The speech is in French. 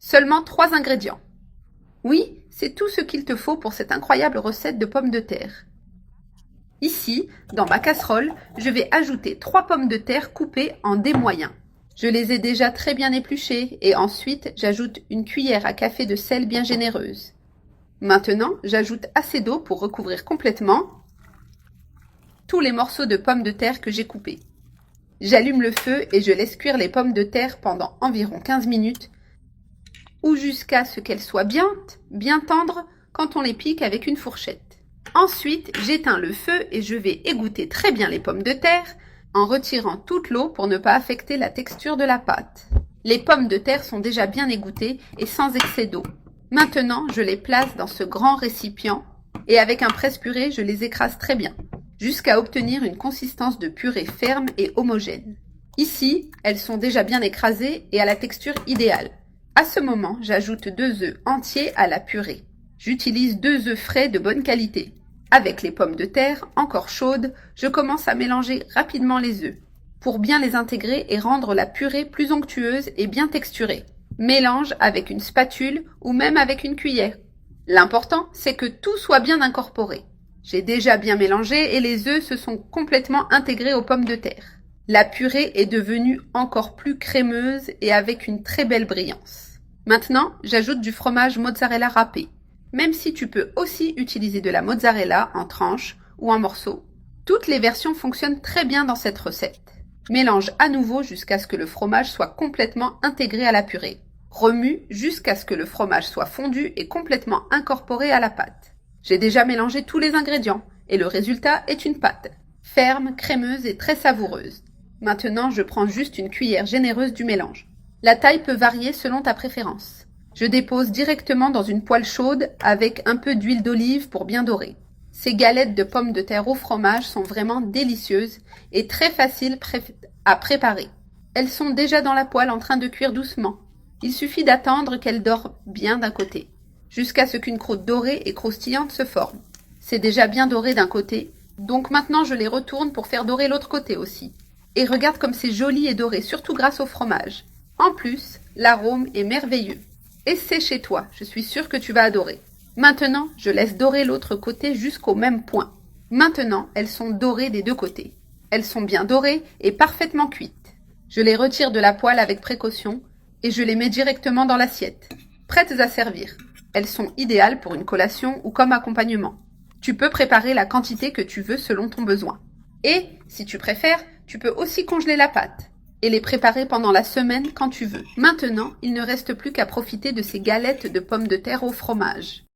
Seulement 3 ingrédients. Oui, c'est tout ce qu'il te faut pour cette incroyable recette de pommes de terre. Ici, dans ma casserole, je vais ajouter 3 pommes de terre coupées en dés moyens. Je les ai déjà très bien épluchées et ensuite j'ajoute une cuillère à café de sel bien généreuse. Maintenant, j'ajoute assez d'eau pour recouvrir complètement tous les morceaux de pommes de terre que j'ai coupés. J'allume le feu et je laisse cuire les pommes de terre pendant environ 15 minutes ou jusqu'à ce qu'elles soient bien tendres quand on les pique avec une fourchette. Ensuite, j'éteins le feu et je vais égoutter très bien les pommes de terre en retirant toute l'eau pour ne pas affecter la texture de la pâte. Les pommes de terre sont déjà bien égouttées et sans excès d'eau. Maintenant, je les place dans ce grand récipient et avec un presse-purée, je les écrase très bien, jusqu'à obtenir une consistance de purée ferme et homogène. Ici, elles sont déjà bien écrasées et à la texture idéale. À ce moment, j'ajoute 2 œufs entiers à la purée. J'utilise 2 œufs frais de bonne qualité. Avec les pommes de terre encore chaudes, je commence à mélanger rapidement les œufs pour bien les intégrer et rendre la purée plus onctueuse et bien texturée. Mélange avec une spatule ou même avec une cuillère. L'important, c'est que tout soit bien incorporé. J'ai déjà bien mélangé et les œufs se sont complètement intégrés aux pommes de terre. La purée est devenue encore plus crémeuse et avec une très belle brillance. Maintenant, j'ajoute du fromage mozzarella râpé. Même si tu peux aussi utiliser de la mozzarella en tranches ou en morceaux. Toutes les versions fonctionnent très bien dans cette recette. Mélange à nouveau jusqu'à ce que le fromage soit complètement intégré à la purée. Remue jusqu'à ce que le fromage soit fondu et complètement incorporé à la pâte. J'ai déjà mélangé tous les ingrédients et le résultat est une pâte ferme, crémeuse et très savoureuse. Maintenant, je prends juste une cuillère généreuse du mélange. La taille peut varier selon ta préférence. Je dépose directement dans une poêle chaude avec un peu d'huile d'olive pour bien dorer. Ces galettes de pommes de terre au fromage sont vraiment délicieuses et très faciles à préparer. Elles sont déjà dans la poêle en train de cuire doucement. Il suffit d'attendre qu'elles dorent bien d'un côté, jusqu'à ce qu'une croûte dorée et croustillante se forme. C'est déjà bien doré d'un côté, donc maintenant je les retourne pour faire dorer l'autre côté aussi. Et regarde comme c'est joli et doré, surtout grâce au fromage. En plus, l'arôme est merveilleux. Essaie chez toi, je suis sûre que tu vas adorer. Maintenant, je laisse dorer l'autre côté jusqu'au même point. Maintenant, elles sont dorées des 2 côtés. Elles sont bien dorées et parfaitement cuites. Je les retire de la poêle avec précaution et je les mets directement dans l'assiette, prêtes à servir. Elles sont idéales pour une collation ou comme accompagnement. Tu peux préparer la quantité que tu veux selon ton besoin. Et, si tu préfères, tu peux aussi congeler la pâte et les préparer pendant la semaine quand tu veux. Maintenant, il ne reste plus qu'à profiter de ces galettes de pommes de terre au fromage.